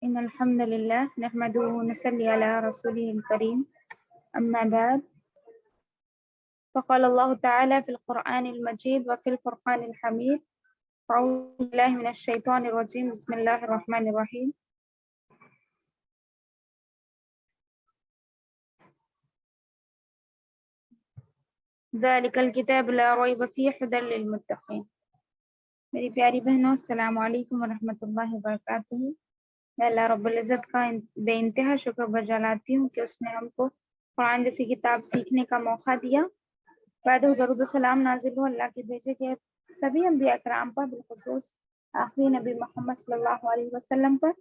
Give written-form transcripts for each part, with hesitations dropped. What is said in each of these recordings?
إن الحمد لله نحمده ونصلي على رسوله الكريم أما بعد فقال الله تعالى في القرآن المجيد وفي الفرقان الحميد أعوذ بالله من الشيطان الرجيم بسم الله الرحمن الرحيم ذلك الكتاب لا ريب فيه هدى للمتقين. میری پیاری بہنوں السلام علیکم ورحمۃ اللہ وبرکاتہ. میں اللہ رب العزت کا بے انتہا شکر بجالاتی ہوں کہ اس نے ہم کو قرآن جیسی کتاب سیکھنے کا موقع دیا. بعد درود و سلام نازل ہو اللہ کے بھیجے کے سبھی انبیاء کرام پر، بالخصوص آخری نبی محمد صلی اللہ علیہ وسلم پر.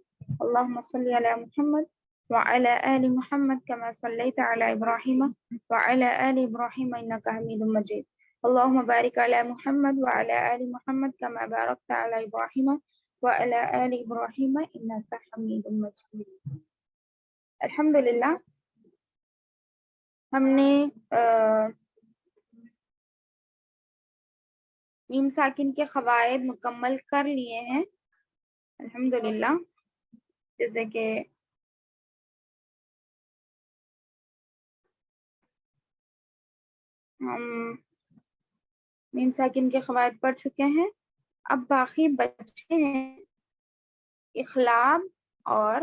اللہم صلی علی محمد وعلی آل محمد كما صلیت علی ابراہیم وعلی آل ابراہیم انک حمید مجید. اللہم بارک علی محمد وعلی آل محمد كما بارکت علی ابراہیم وعلی آل ابراہیم انک حمید مجید. الحمدللہ ہم نے میم ساکن کے قواعد مکمل کر لیے ہیں الحمدللہ. جیسے کہ ہم میم ساکن کے قواعد پڑھ چکے ہیں. اب باقی بچے ہیں اخلاب اور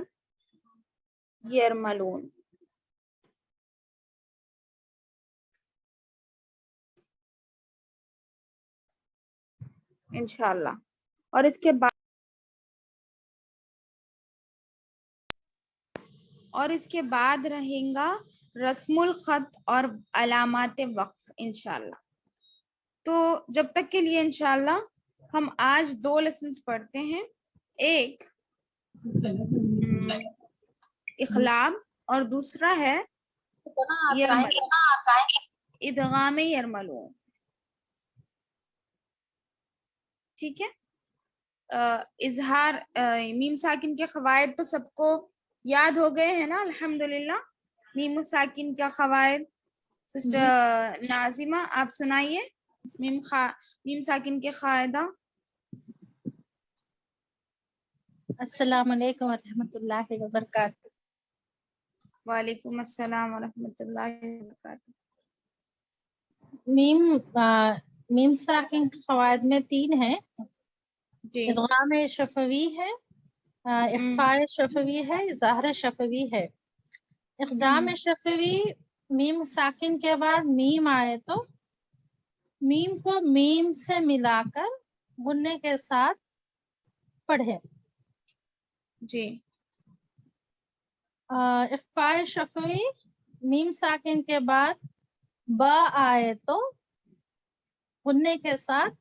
یرملون. انشاءاللہ. اور اس کے بعد رہیں گا رسم الخط اور علامات وقف انشاءاللہ. تو جب تک کے لیے انشاءاللہ ہم آج 2 لیسنز پڑھتے ہیں. ایک اخلاب اور دوسرا ہے ادغام یرملون. ٹھیک ہے. اظہار میم ساکن کے قواعد تو سب کو یاد ہو گئے ہیں نا الحمدللہ. میم ساکن کا قواعد سسٹر ناظمہ آپ سنائیے میم ساکن کے قاعدہ. السلام علیکم ورحمۃ اللہ وبرکاتہ. وعلیکم السلام ورحمۃ اللہ وبرکاتہ. میم ساکن کے قواعد میں 3 ہیں. جی. ادغام شفوی ہے، اخفاء شفوی ہے، اظہار شفوی ہے. اقدام شفوی میم ساکن کے بعد میم آئے تو میم کو میم سے ملا کر غنے کے ساتھ پڑھے. جی. اخفاء شفوی میم ساکن کے بعد با آئے تو غنے کے ساتھ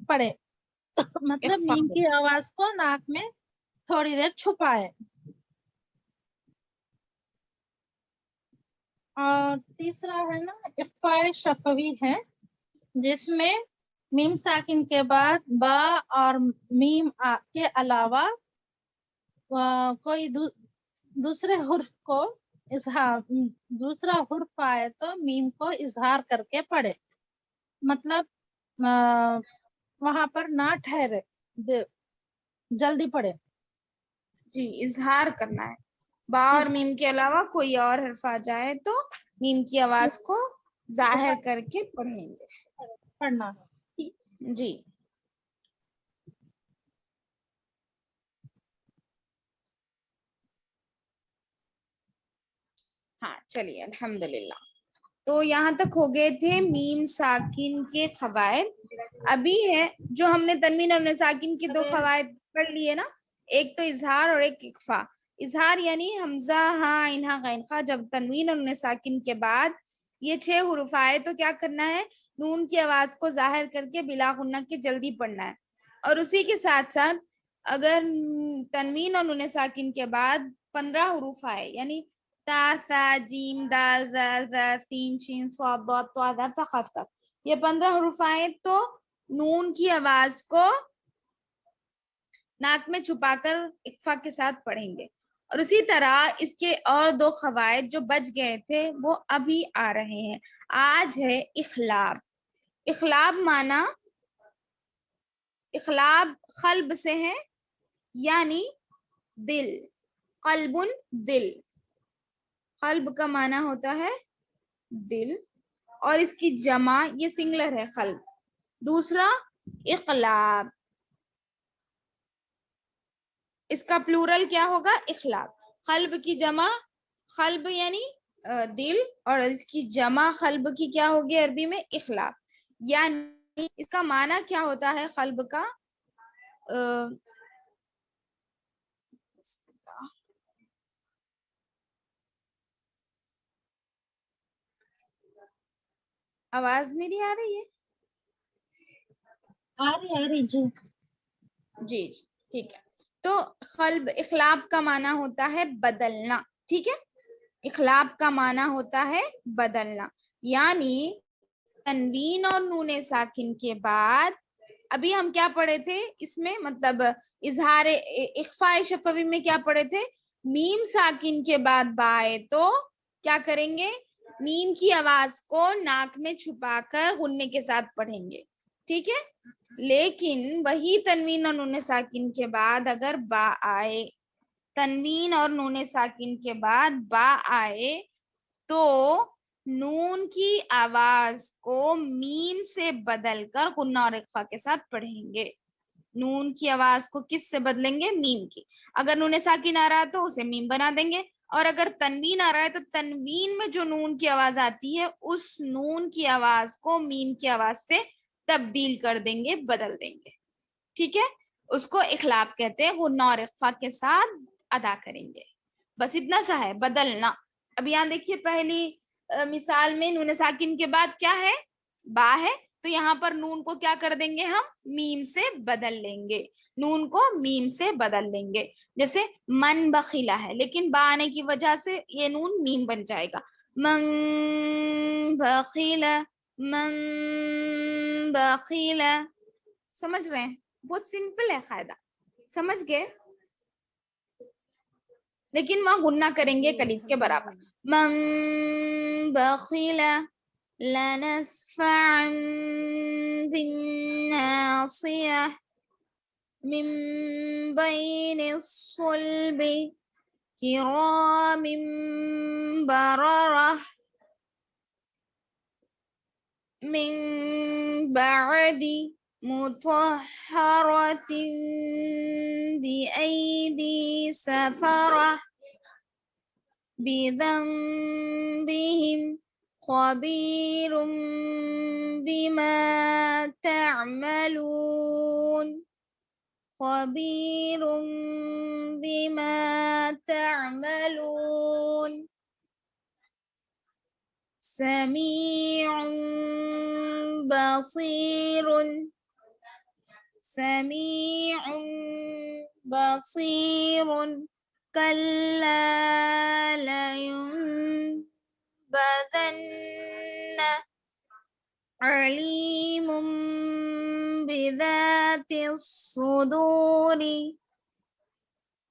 پڑھے. مطلب میم کی آواز کو ناک میں تھوڑی دیر چھپائے. اور تیسرا ہے نا اخفاء شفوی ہے، جس میں میم ساکن کے بعد با اور میم کے علاوہ کوئی دوسرے حرف کو دوسرا حرف آئے تو میم کو اظہار کر کے پڑھے. مطلب وہاں پر نہ ٹھہرے، جلدی پڑھے. جی اظہار کرنا ہے. با اور میم کے علاوہ کوئی اور حرف آ جائے تو میم کی آواز کو ظاہر کر کے پڑھیں گے. پڑھنا. جی. ہاں چلیے الحمدللہ. تو یہاں تک ہو گئے تھے میم ساکن کے قواعد. ابھی ہے جو ہم نے تنوین اور ساکن کے 2 قواعد پڑھ لیے نا، ایک تو اظہار اور ایک اخفاء. اظہار یعنی حمزہ ہاں عین غین خا جب تنوین اور ساکن کے بعد یہ 6 حروف آئے تو کیا کرنا ہے، نون کی آواز کو ظاہر کر کے بلا غنہ کے جلدی پڑھنا ہے. اور اسی کے ساتھ ساتھ اگر تنوین اور نون ساکن کے بعد 15 حروف آئے یعنی تا ثا جیم دال زال زا سین شین صاد ضاد طا ظا فا قاف تک یہ 15 حروف آئے تو نون کی آواز کو ناک میں چھپا کر اخفاء کے ساتھ پڑھیں گے. اور اسی طرح اس کے اور 2 قواعد جو بچ گئے تھے وہ ابھی آ رہے ہیں. آج ہے اخلاب. اخلاب مانا اخلاب قلب سے ہے یعنی دل. قلب دل, قلب کا معنی ہوتا ہے دل, اور اس کی جمع یہ سنگلر ہے قلب. دوسرا اقلاب, اس کا پلورل کیا ہوگا؟ اخلاب. قلب کی جمع, قلب یعنی دل, اور اس کی جمع قلب کی کیا ہوگی عربی میں؟ اخلاب. یعنی اس کا معنی کیا ہوتا ہے قلب کا؟ آواز میری آ رہی ہے؟ آ رہی جی. جی جی ٹھیک ہے. تو قلب اخلاب کا معنی ہوتا ہے بدلنا. ٹھیک ہے, اخلاب کا معنی ہوتا ہے بدلنا. یعنی تنوین اور نون ساکن کے بعد, ابھی ہم کیا پڑھے تھے اس میں, مطلب اظہار اخفاء شفوی میں کیا پڑھے تھے؟ میم ساکن کے بعد با آئے تو کیا کریں گے؟ میم کی آواز کو ناک میں چھپا کر غننے کے ساتھ پڑھیں گے. ٹھیک ہے, لیکن وہی تنوین اور نون ساکن کے بعد اگر با آئے, تنوین اور نون ساکن کے بعد با آئے تو نون کی آواز کو میم سے بدل کر غنہ اور اخفا کے ساتھ پڑھیں گے. نون کی آواز کو کس سے بدلیں گے؟ میم کی. اگر نون ساکن آ رہا ہے تو اسے میم بنا دیں گے, اور اگر تنوین آ رہا ہے تو تنوین میں جو نون کی آواز آتی ہے اس نون کی آواز کو میم کی آواز سے تبدیل کر دیں گے, بدل دیں گے. ٹھیک ہے, اس کو اخلاب کہتے ہیں, غنہ اور اخفا کے ساتھ ادا کریں گے. بس اتنا سا ہے بدلنا. اب یہاں دیکھیے پہلی مثال میں نون ساکن کے بعد کیا ہے؟ با ہے, تو یہاں پر نون کو کیا کر دیں گے ہم؟ میم سے بدل لیں گے, نون کو میم سے بدل لیں گے. جیسے من بخیلا ہے, لیکن با آنے کی وجہ سے یہ نون میم بن جائے گا. من بخیلا, من بخیلا. سمجھ رہے ہیں؟ بہت سمپل ہے قاعدہ, سمجھ گئے؟ لیکن وہاں غنہ کریں گے کلیف کے برابر. من بخیل لنسفعا بالناصیہ من بین الصلب کرام بررہ من بعد مطہرۃ بأیدی سفرہ بذنبہم خبیر بما تعملون, خبیر بما تعملون. سمیع بصیر, سمیع بصیر. کلا لینبذن علیم بذات الصدور.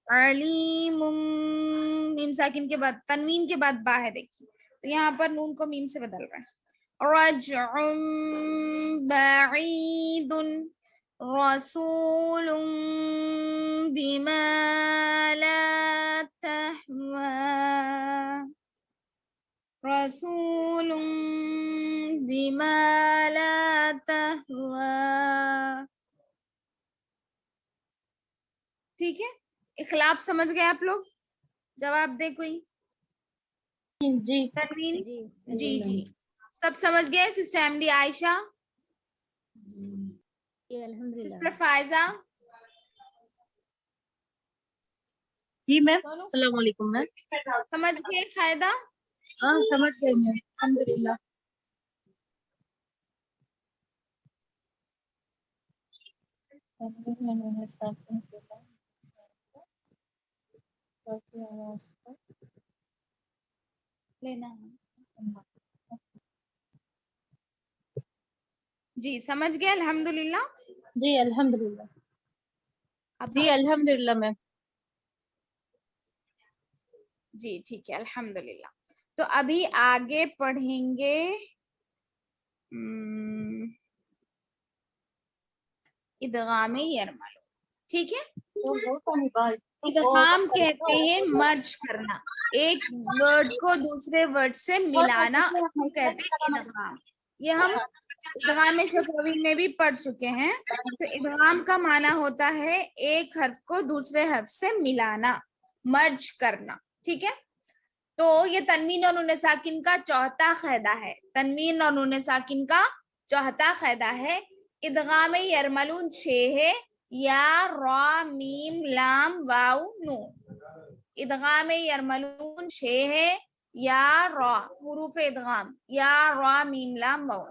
علیم, میم ساکن کے بعد تنوین کے بعد با ہے, دیکھیے تو یہاں پر نون کو میم سے بدل رہا ہے. رجع بعید, رسول بما لا تهوى, رسول بما لا تهوى. ٹھیک ہے, اخلاب سمجھ گئے آپ لوگ؟ جواب دے کوئی. جی تنوین جی جی سب سمجھ گئے؟ سسٹر ایم ڈی عائشہ, سسٹر فائزہ, جی میم. السلام علیکم میم. سمجھ گئے قاعدہ؟ ہاں سمجھ گئے میم, الحمدللہ. لینا جی سمجھ گئے الحمدللہ. جی الحمدللہ. اب جی الحمدللہ میم. جی ٹھیک ہے الحمدللہ. تو ابھی آگے پڑھیں گے ادغام یرملو. ٹھیک ہے, ادغام کہتے ہیں مرج کرنا، ایک ورڈ کو دوسرے ورڈ سے ملانا، اس کو کہتے ہیں ادغام. یہ ہم ادغام شفوی میں بھی پڑھ چکے ہیں. تو ادغام کا معنی ہوتا ہے ایک حرف کو دوسرے حرف سے ملانا، مرج کرنا. ٹھیک ہے. تو یہ تنوین اور نون ساکن کا چوتھا قاعدہ ہے. تنوین اور نون ساکن کا چوتھا قاعدہ ہے. ادغام یرملون 6 ہے، یا را میم لام واو نون. ادغام یرملون 6 ہے، یا را حروف ادغام، یا را میم لام واو.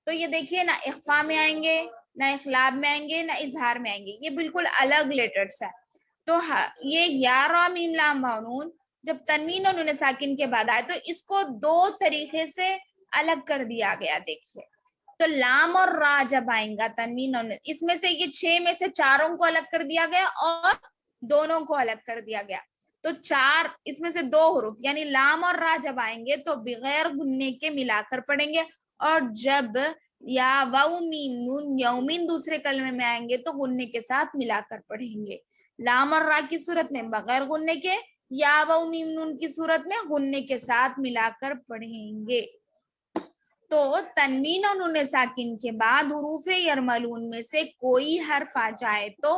تو یہ دیکھیے نہ اخفا میں آئیں گے، نہ اخلاب میں آئیں گے، نہ اظہار میں آئیں گے. یہ بالکل الگ لیٹرز ہے. تو یہ یا را میم لام واو نون جب تنوین اور نون ساکن کے بعد آئے تو اس کو دو طریقے سے الگ کر دیا گیا. دیکھیے تو لام اور را جب آئیں گا تنوین اور اس میں سے یہ 6 میں سے 4 کو الگ کر دیا گیا اور دونوں کو الگ کر دیا گیا. تو 4 اس میں سے 2 حروف یعنی لام اور را جب آئیں گے تو بغیر غننے کے ملا کر پڑھیں گے، اور جب یا واو میم نون یومین دوسرے کلمے میں آئیں گے تو غننے کے ساتھ ملا کر پڑھیں گے. لام اور را کی صورت میں بغیر غننے کے، یا واو میم نون کی صورت میں غننے کے ساتھ ملا کر پڑھیں گے. تو تنوین اور نون ساکن کے بعد حروف یرملون میں سے کوئی حرف آ جائے تو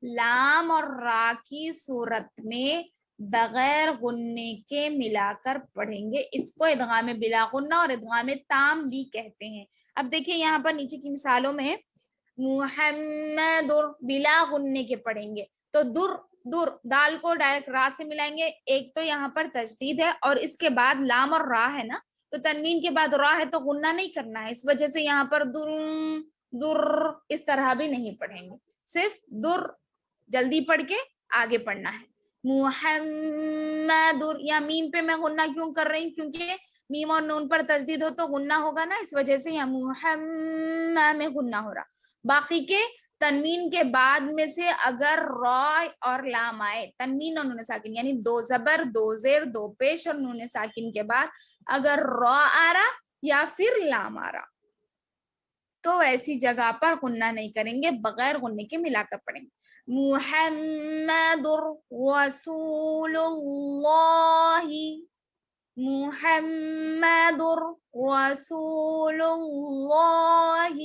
لام اور را کی صورت میں بغیر غننے کے ملا کر پڑھیں گے. اس کو ادغام بلا غنہ اور ادغام تام بھی کہتے ہیں. اب دیکھیں یہاں پر نیچے کی مثالوں میں محمد بلا غننے کے پڑھیں گے تو در دال کو ڈائریکٹ را سے ملائیں گے. ایک تو یہاں پر تجدید ہے اور اس کے بعد لام اور را ہے نا، تو تنوین کے بعد را ہے تو غنہ نہیں کرنا ہے، اس وجہ سے یہاں پر در اس طرح بھی نہیں پڑھیں گے، صرف در جلدی پڑھ کے آگے پڑھنا ہے. محمد یا میم پہ میں غنہ کیوں کر رہی ہوں؟ کیونکہ میم اور نون پر تجدید ہو تو غنہ ہوگا نا، اس وجہ سے یہاں محمد میں غنہ ہو رہا. باقی کے تنوین کے بعد میں سے اگر را اور لام آئے، تنوین اور نون ساکن یعنی 2 زبر 2 زیر 2 پیش اور نون ساکن کے بعد اگر را آ رہا یا پھر لام آ رہا تو ایسی جگہ پر غنہ نہیں کریں گے، بغیر غننے کے ملا کر پڑھیں گے. محمد رسول اللہ، محمد رسول اللہ.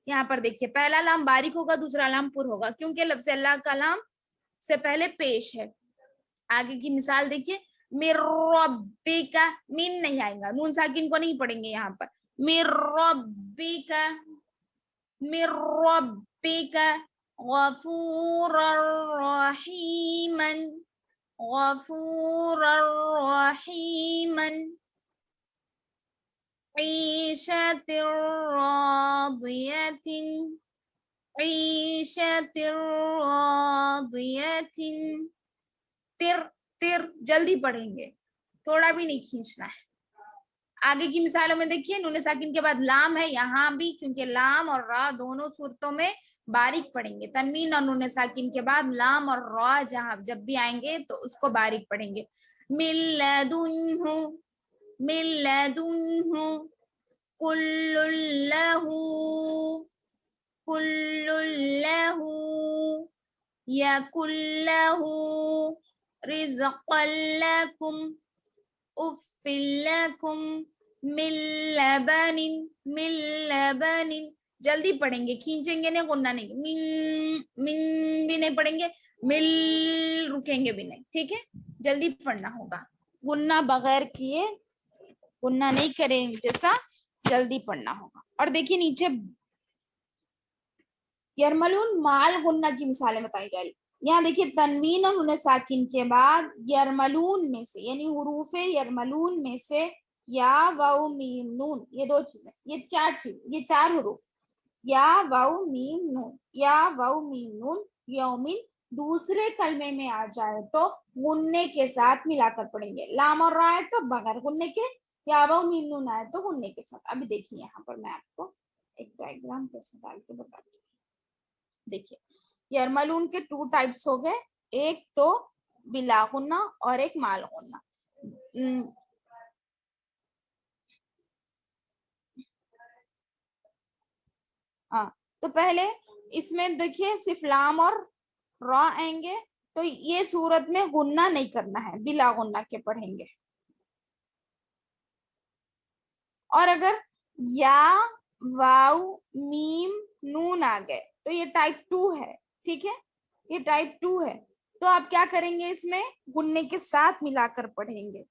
یہاں پر دیکھیے پہلا لام باریک ہوگا، دوسرا لام پر ہوگا کیونکہ لفظ اللہ کا لام سے پہلے پیش ہے. آگے کی مثال دیکھیے مر ربک، من نہیں آئے گا، نون ساکن کو نہیں پڑھیں گے یہاں پر. مر ربک، مر ربک غفورا رحیما، غفورا رحیما. عیشۃ راضیۃ، عیشۃ راضیۃ. تر جلدی پڑھیں گے، تھوڑا بھی نہیں کھینچنا ہے. آگے کی مثالوں میں دیکھیے نون ساکن کے بعد لام ہے، یہاں بھی کیونکہ لام اور را دونوں صورتوں میں باریک پڑھیں گے. تنوین اور نون ساکن کے بعد لام اور را جہاں جب بھی آئیں گے تو اس کو باریک پڑھیں گے. من لدنہ، من لدنہ، کل لہ، کل لہ، یکن لہ، رزقا لکم، اف لکم، من لبن، من لبن. جلدی پڑھیں گے، کھینچیں گے نہیں، غنہ نہیں. من بھی نہیں پڑھیں گے، مل رکیں گے بھی نہیں. ٹھیک ہے، جلدی پڑھنا ہوگا، غنہ بغیر کیے، غنہ نہیں کریں جیسا جلدی پڑھنا ہوگا. اور دیکھیے نیچے یرملون مال غنہ کی مثالیں بتائی جا رہی. یہاں دیکھیے تنوین اور نون ساکن کے بعد یرملون میں سے یعنی حروف یرملون میں سے یا واو میم نون، یہ 2 چیزیں، یہ 4 چیزیں، یہ 4 حروف یا واو میم نون، یا واو میم نون یومین دوسرے کلمے میں آ جائے تو غننے کے ساتھ ملا کر پڑھیں گے. لام اور را ہے تو بغیر غننے کے، یا واو میم نون آئے تو غننے کے ساتھ. ابھی دیکھیے یہاں پر میں آپ کو ایک ڈائیگرام کیسے ڈال کے بتاتی ہوں. دیکھیے یرملون کے 2 ٹائپس ہو گئے، ایک تو بلا غنہ اور ایک مال غنہ. ہاں تو پہلے اس میں دیکھیے صرف لام اور را آئیں گے تو یہ صورت میں غنہ نہیں کرنا ہے، بلا غنہ کے پڑھیں گے. اور اگر یا واو میم نون آ گئے تو یہ ٹائپ 2 ہے. ٹھیک ہے، یہ ٹائپ 2 ہے. تو آپ کیا کریں گے، اس میں غننے کے ساتھ ملا کر پڑھیں گے.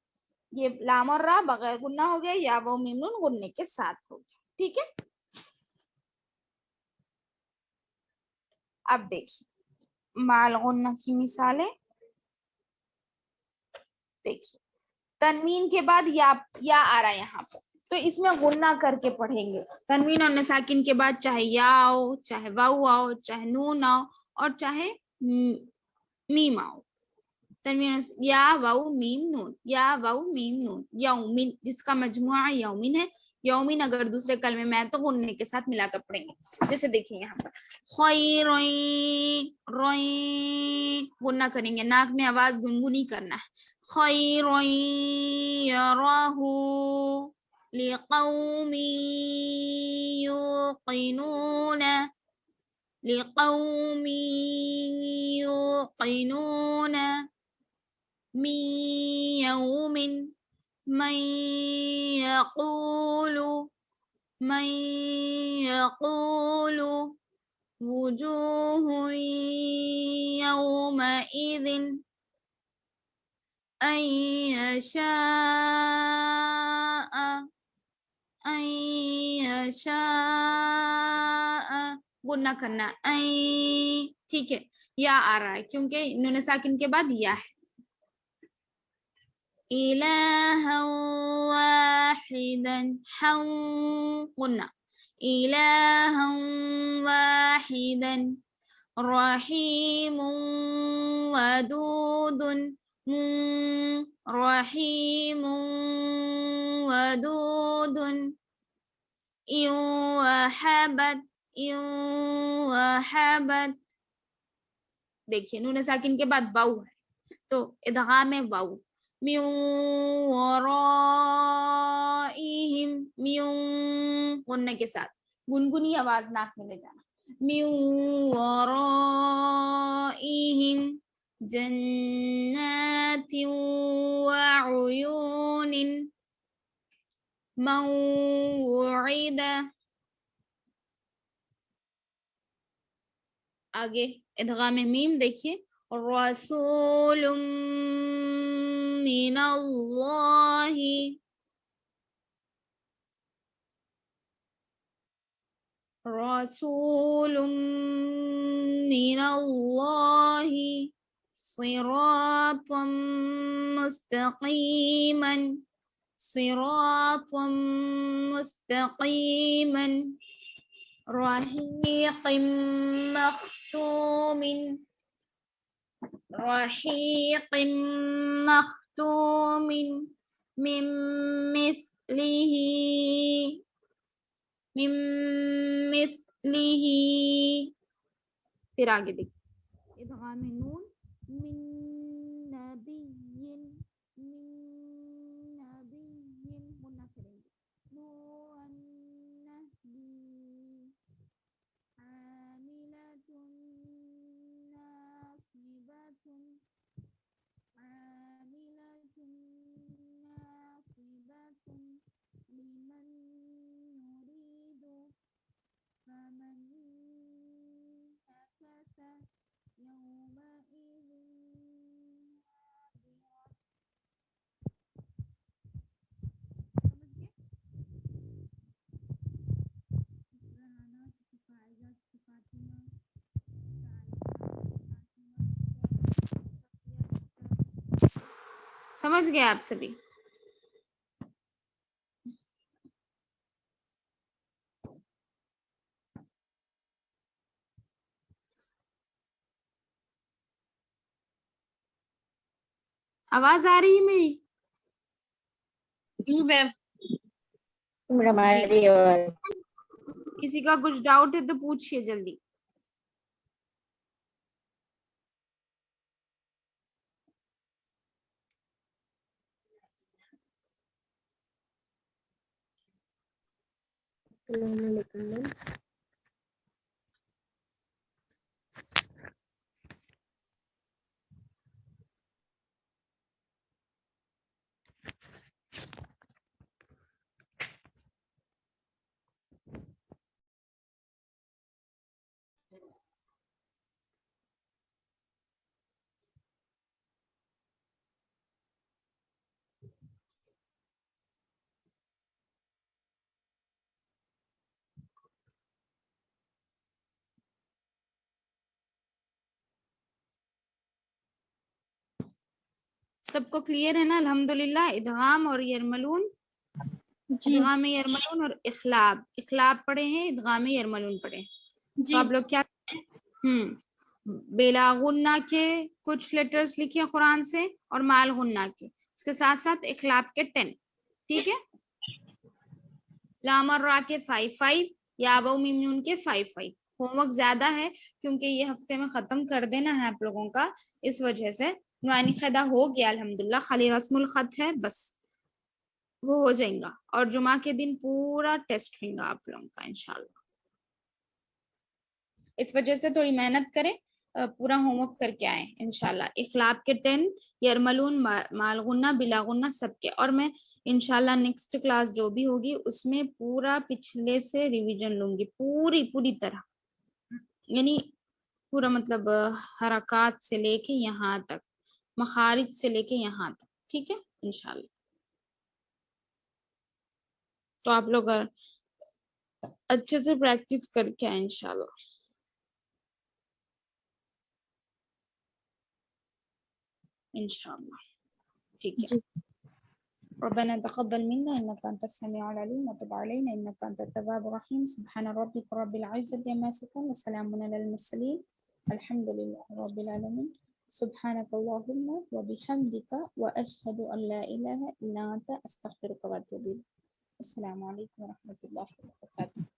یہ لام اور را بغیر غنہ ہو گیا، یا واو میم نون غننے کے ساتھ ہو گیا. ٹھیک ہے، اب دیکھیے مال غنہ کی مثالیں. دیکھیے تنوین کے بعد یا آ رہا ہے یہاں پر، تو اس میں غنہ کر کے پڑھیں گے. تنوین اور ساکن کے بعد چاہے یا آؤ، چاہے واو آؤ، چاہے نون آؤ، اور چاہے میم آؤ. تنوین یا واو میم نون، یا واو میم نون. یومن جس کا مجموعہ یومن ہے، یومن اگر دوسرے کلمے میں ہے تو غننے کے ساتھ ملا کر پڑھیں گے. جیسے دیکھیں یہاں پر خیرین، روئیں غنہ کریں گے، ناک میں آواز گنگنی کرنا ہے. خیرین یراہ لقوم یوقنون، لقوم یوقنون من يوم من يقول وجوه يومئذ أن يشاء غنہ کرنا. ٹھیک ہے، یا آ رہا ہے کیونکہ نون ساکن کے بعد یا ہے. إلها واحدا غنہ. إلها واحدا رحيم ودود رحيم ودود إن وحبت. دیکھیے نون ساکن کے بعد واو ہے تو ادغام ہے واو. من ورائهم غننے کے ساتھ گنگنی آواز ناک میں لے جانا. من ورائهم جنات وعيون موعد. آگے ادغام میم دیکھیے رسول من اللہ، رسول من اللہ صراطا مستقیما، صراطا مستقیما رحیق مختوم، رحيق مختوم من مثله پھر آگے دیکھیں ادغام نون من نبی غنہ کریں گے. نورا نهدی عاملة ناصبة لمن نريد فمن نكث يومئذ سمجھ گئے آپ سبھی؟ آواز آ رہی ہے میری؟ جی میم. جی کسی کا کچھ ڈاؤٹ ہے تو پوچھئے جلدی. السلام علیکم. سب کو کلیئر ہے نا الحمدللہ؟ ادغام اور یرملون، جی ادغام یرملون اور اخلاب، اخلاب پڑھے ہیں، ادغام یرملون پڑھے ہیں. جی تو آپ لوگ کیا بلا غنہ کے کچھ لیٹرز لکھے قرآن سے اور مال غنہ کے، اس کے ساتھ ساتھ اخلاب کے 10. ٹھیک ہے، لام اور را کے 5 یا ابو میم نون کے 5. ہوم ورک زیادہ ہے کیونکہ یہ ہفتے میں ختم کر دینا ہے آپ لوگوں کا، اس وجہ سے نوانی خدا ہو گیا الحمدللہ، خالی رسم الخط ہے بس، وہ ہو جائیں گا. اور جمعہ کے دن پورا ٹیسٹ ہوئیں گا آپ لوگوں کا انشاءاللہ. اس وجہ سے تھوڑی محنت کریں، پورا ہوم ورک کر کے آئیں انشاءاللہ. اخلاق کے 10، یرملون، مال غنہ، بلا غنہ سب کے. اور میں انشاءاللہ نیکسٹ کلاس جو بھی ہوگی اس میں پورا پچھلے سے ریویژن لوں گی، پوری طرح، یعنی پورا مطلب حرکات سے لے کے یہاں تک، مخارج سے لے کے یہاں تک. ٹھیک ہے انشاءاللہ. تو آپ لوگ اچھے سے پریکٹس کر کے آئیں انشاءاللہ. انشاءاللہ ٹھیک ہے. جی ربنا تقبل منا انك انت السميع العليم وتب علينا انك انت التواب الرحيم. سبحان ربك رب العزة عما يصفون وسلام على المرسلين الحمد لله رب العالمين. سبحانك اللهم وبحمدك واشهد ان لا اله الا انت استغفرك واتوب اليك. السلام عليكم ورحمة الله وبركاته.